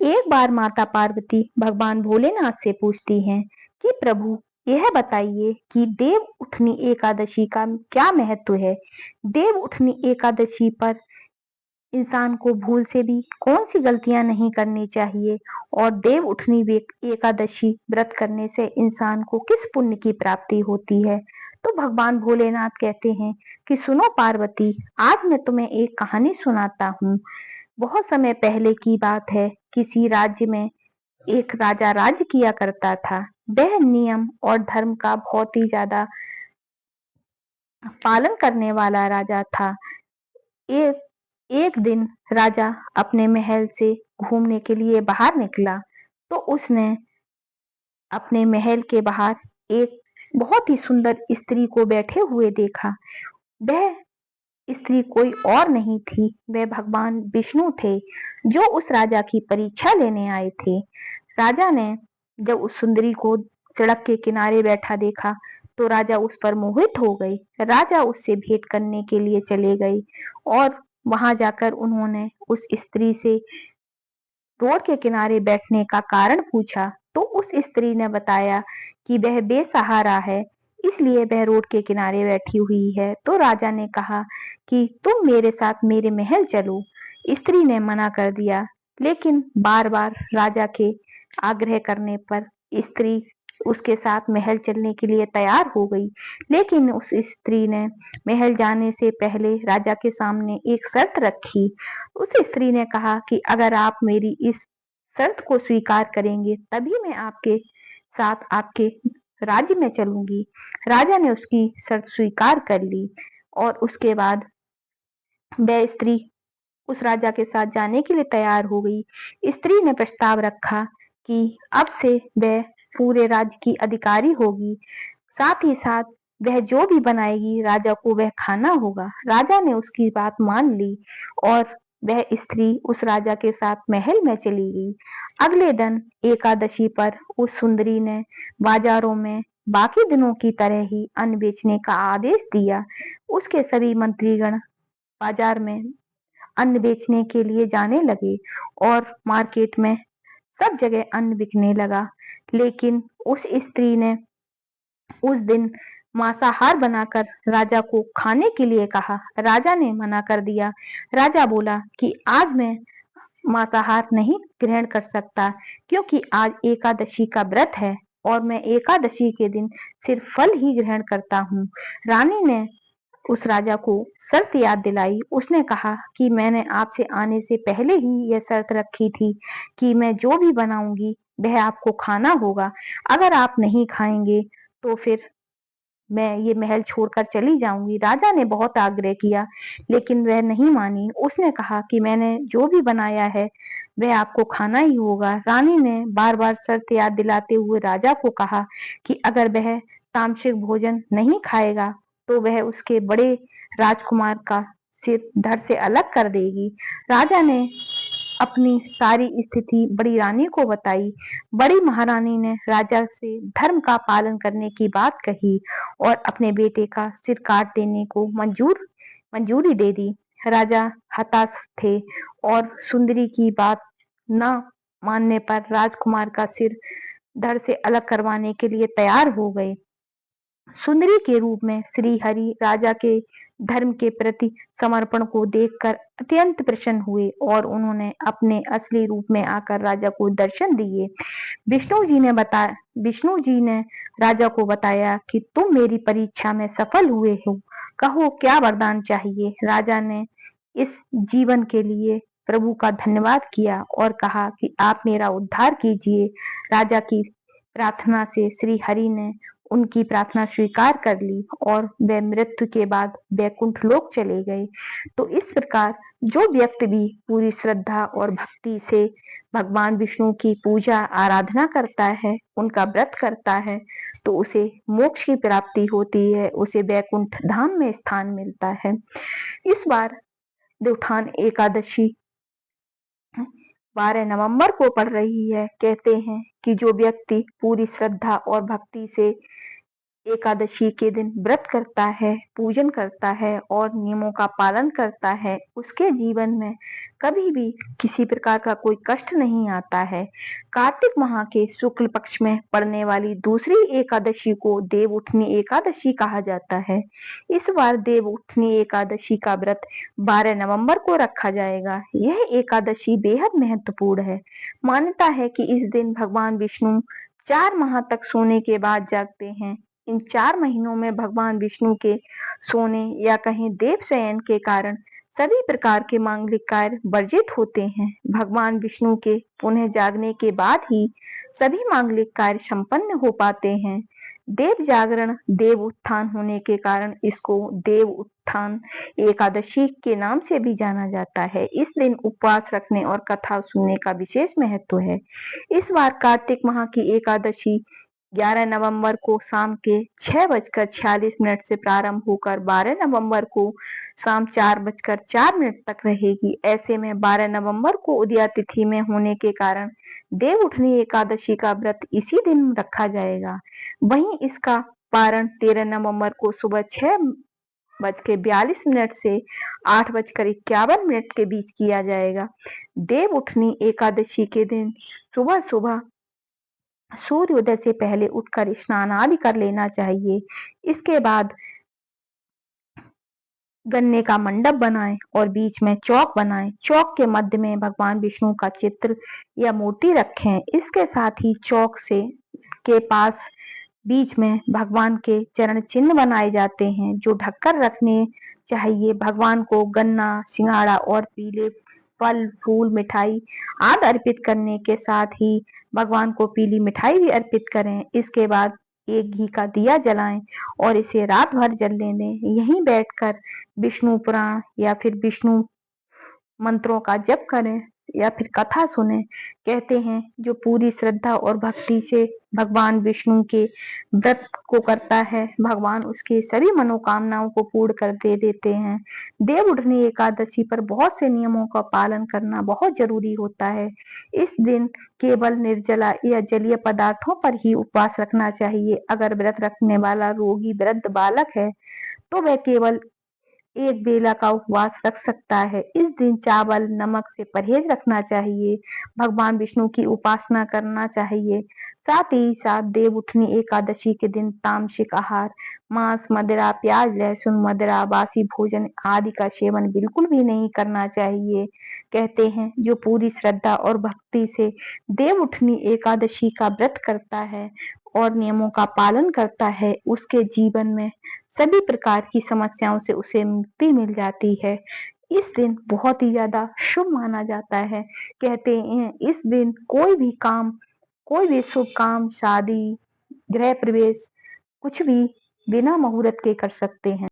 एक बार माता पार्वती भगवान भोलेनाथ से पूछती हैं कि प्रभु, यह बताइए कि देव उठनी एकादशी का क्या महत्व है। देव उठनी एकादशी पर इंसान को भूल से भी कौन सी गलतियां नहीं करनी चाहिए और देव उठनी एकादशी व्रत करने से इंसान को किस पुण्य की प्राप्ति होती है। तो भगवान भोलेनाथ कहते हैं कि सुनो पार्वती, आज मैं तुम्हें एक कहानी सुनाता हूँ। बहुत समय पहले की बात है। किसी राज्य में एक राजा राज्य किया करता था। वह नियम और धर्म का बहुत ही ज्यादा पालन करने वाला राजा था। एक एक दिन राजा अपने महल से घूमने के लिए बाहर निकला तो उसने अपने महल के बाहर एक बहुत ही सुंदर स्त्री को बैठे हुए देखा। वह स्त्री कोई और नहीं थी, वह भगवान विष्णु थे जो उस राजा की परीक्षा लेने आए थे। राजा ने जब उस सुंदरी को सड़क के किनारे बैठा देखा तो राजा उस पर मोहित हो गई। राजा उससे भेंट करने के लिए चले गए और वहां जाकर उन्होंने उस स्त्री से रोड के किनारे बैठने का कारण पूछा तो उस स्त्री ने बताया कि वह बेसहारा है, इसलिए वह रोड के किनारे बैठी हुई है। तो राजा ने कहा कि तुम मेरे साथ मेरे महल चलो। स्त्री ने मना कर दिया, लेकिन बार बार राजा के आग्रह करने पर स्त्री उसके साथ महल चलने के लिए तैयार हो गई। लेकिन उस स्त्री ने महल जाने से पहले राजा के सामने एक शर्त रखी। उस स्त्री ने कहा कि अगर आप मेरी इस शर्त को स्वीकार करेंगे तभी मैं आपके साथ आपके राज्य में चलूंगी। राजा ने उसकी शर्त स्वीकार कर ली और उसके बाद वह स्त्री उस राजा के साथ जाने के लिए तैयार हो गई। स्त्री ने प्रस्ताव रखा कि अब से वह पूरे राज्य की अधिकारी होगी, साथ ही साथ वह जो भी बनाएगी राजा को वह खाना होगा। राजा ने उसकी बात मान ली और वह स्त्री उस राजा के साथ महल में चली गई। अगले दिन एकादशी पर उस सुंदरी ने बाजारों में बाकी दिनों की तरह ही अन्न बेचने का आदेश दिया। उसके सभी मंत्रीगण बाजार में अन्न बेचने के लिए जाने लगे और मार्केट में सब जगह अन्न बिकने लगा। लेकिन उस स्त्री ने उस दिन मांसाहार बनाकर राजा को खाने के लिए कहा। राजा ने मना कर दिया। राजा बोला कि आज मैं मांसाहार नहीं ग्रहण कर सकता, क्योंकि आज एकादशी का व्रत है और मैं एकादशी के दिन सिर्फ फल ही ग्रहण करता हूँ। रानी ने उस राजा को शर्त याद दिलाई। उसने कहा कि मैंने आपसे आने से पहले ही यह शर्त रखी थी कि मैं जो भी बनाऊंगी वह आपको खाना होगा। अगर आप नहीं खाएंगे तो फिर मैं ये महल छोड़कर चली जाऊंगी। राजा ने बहुत आग्रह किया, लेकिन वह नहीं मानी। उसने कहा कि मैंने जो भी बनाया है वह आपको खाना ही होगा। रानी ने बार बार शर्त याद दिलाते हुए राजा को कहा कि अगर वह तामसिक भोजन नहीं खाएगा तो वह उसके बड़े राजकुमार का सिर धड़ से अलग कर देगी। राजा ने अपनी सारी स्थिति बड़ी रानी को बताई। बड़ी महारानी ने राजा से धर्म का पालन करने की बात कही और अपने बेटे का सिर काट देने को मंजूरी दे दी। राजा हताश थे और सुंदरी की बात न मानने पर राजकुमार का सिर धड़ से अलग करवाने के लिए तैयार हो गए। सुंदरी के रूप में श्री हरि राजा के धर्म के प्रति समर्पण को देखकर अत्यंत प्रसन्न हुए और उन्होंने अपने असली रूप में आकर राजा को दर्शन दिए। विष्णु जी ने राजा को बताया कि तुम मेरी परीक्षा में सफल हुए हो, कहो क्या वरदान चाहिए। राजा ने इस जीवन के लिए प्रभु का धन्यवाद किया और कहा कि आप मेरा उद्धार कीजिए। राजा की प्रार्थना से श्री हरि ने उनकी प्रार्थना स्वीकार कर ली और वे मृत्यु के बाद वैकुंठ लोक चले गए। तो इस प्रकार जो व्यक्ति भी पूरी श्रद्धा और भक्ति से भगवान विष्णु की पूजा आराधना करता है, उनका व्रत करता है, तो उसे मोक्ष की प्राप्ति होती है, उसे वैकुंठ धाम में स्थान मिलता है। इस बार देवउठान एकादशी 12 नवंबर को पड़ रही है। कहते हैं कि जो व्यक्ति पूरी श्रद्धा और भक्ति से एकादशी के दिन व्रत करता है, पूजन करता है और नियमों का पालन करता है, उसके जीवन में कभी भी किसी प्रकार का कोई कष्ट नहीं आता है। कार्तिक माह के शुक्ल पक्ष में पड़ने वाली दूसरी एकादशी को देवउठनी एकादशी कहा जाता है। इस बार देवउठनी एकादशी का व्रत 12 नवंबर को रखा जाएगा। यह एकादशी बेहद महत्वपूर्ण है। मान्यता है कि इस दिन भगवान विष्णु 4 माह तक सोने के बाद जागते हैं। इन 4 महीनों में भगवान विष्णु के सोने या कहीं देव शयन के कारण सभी प्रकार के मांगलिक कार्य वर्जित होते हैं। भगवान विष्णु के पुनः जागने के बाद ही सभी मांगलिक कार्य संपन्न हो पाते हैं। देव जागरण देव उत्थान होने के कारण इसको देव उत्थान एकादशी के नाम से भी जाना जाता है। इस दिन उपवास रखने और कथा सुनने का विशेष महत्व है। इस बार कार्तिक माह की एकादशी 11 नवंबर को शाम के 6:46 से प्रारंभ होकर 12 नवंबर को शाम 4:04 तक रहेगी। ऐसे में 12 नवंबर को उदया तिथि में होने के कारण देवउठनी एकादशी का व्रत इसी दिन रखा जाएगा। वहीं इसका पारण 13 नवंबर को सुबह 6:42 से 8:51 के बीच किया जाएगा। देवउठनी एकादशी के दिन सुबह सुबह सूर्योदय से पहले उठकर स्नान आदि कर लेना चाहिए। इसके बाद गन्ने का मंडप बनाएं और बीच में चौक बनाएं। चौक के मध्य में भगवान विष्णु का चित्र या मूर्ति रखें। इसके साथ ही चौक से के पास बीच में भगवान के चरण चिन्ह बनाए जाते हैं जो ढककर रखने चाहिए। भगवान को गन्ना, सिंघाड़ा और पीले फल, फूल, मिठाई आदि अर्पित करने के साथ ही भगवान को पीली मिठाई भी अर्पित करें। इसके बाद एक घी का दिया जलाएं और इसे रात भर जलने दें। यहीं बैठकर विष्णु पुराण या फिर विष्णु मंत्रों का जप करें या फिर कथा सुने। कहते हैं जो पूरी श्रद्धा और भक्ति से भगवान विष्णु के व्रत को करता है, भगवान उसके सभी मनोकामनाओं को पूर्ण कर दे देते हैं। देवउठनी एकादशी पर बहुत से नियमों का पालन करना बहुत जरूरी होता है। इस दिन केवल निर्जला या जलीय पदार्थों पर ही उपवास रखना चाहिए। अगर व्रत रखने वाला रोगी, वृद्ध, बालक है तो वह केवल एक बेला का उपवास रख सकता है। इस दिन चावल, नमक से परहेज रखना चाहिए। भगवान विष्णु की उपासना करना चाहिए। साथ ही साथ देवउठनी एकादशी के दिन तामसिक आहार, मांस, मदिरा, प्याज, लहसुन, मदिरा, बासी भोजन आदि का सेवन बिल्कुल भी नहीं करना चाहिए। कहते हैं जो पूरी श्रद्धा और भक्ति से देवउठनी एकादशी का व्रत करता है और नियमों का पालन करता है, उसके जीवन में सभी प्रकार की समस्याओं से उसे मुक्ति मिल जाती है। इस दिन बहुत ही ज्यादा शुभ माना जाता है। कहते हैं इस दिन कोई भी शुभ काम, शादी, गृह प्रवेश कुछ भी बिना मुहूर्त के कर सकते हैं।